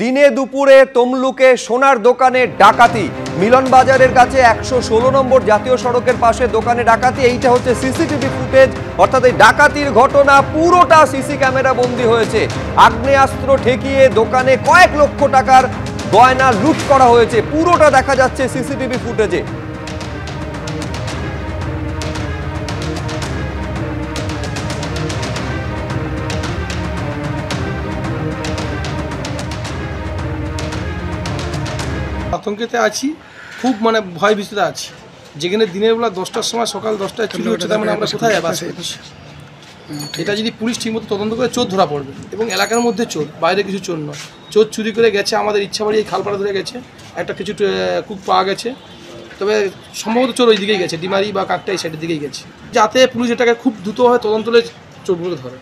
দিনে দুপুরে তমলুকে সোনার দোকানে ডাকাতি। মিলন বাজারের কাছে 116 নম্বর জাতীয় সড়কের পাশে দোকানে ডাকাতি। এইটা হচ্ছে সিসিটিভি ফুটেজ, অর্থাৎ এই ডাকাতির ঘটনা পুরোটা সিসি ক্যামেরা বন্দী হয়েছে। আগ্নেয়াস্ত্র ঠেকিয়ে দোকানে কয়েক লক্ষ টাকার গয়না লুট করা হয়েছে, পুরোটা দেখা যাচ্ছে সিসিটিভি ফুটেজে। আতঙ্কেতে আছি, খুব ভয় ভীতিতে আছি। যেখানে দিনের বেলা 10টার সময়, সকাল 10টায় চুরি হচ্ছে, তার আমরা কোথায় বাস করছি? এটা যদি পুলিশ ঠিকমতো তদন্ত করে চোর ধরা পড়বে, এবং এলাকার মধ্যে চোর, বাইরে কিছু চোর নয়। চোর চুরি করে গেছে আমাদের ইচ্ছাবাড়ি এই খালপাড়া ধরে গেছে, একটা কিছু কুক পাওয়া গেছে, তবে সম্ভবত চোর ওই দিকেই গেছে, ডিমারি বা কাকটা এই সাইডের দিকেই গেছে, যাতে পুলিশ এটাকে খুব দ্রুতভাবে তদন্ত করে চোরগুলো ধরে।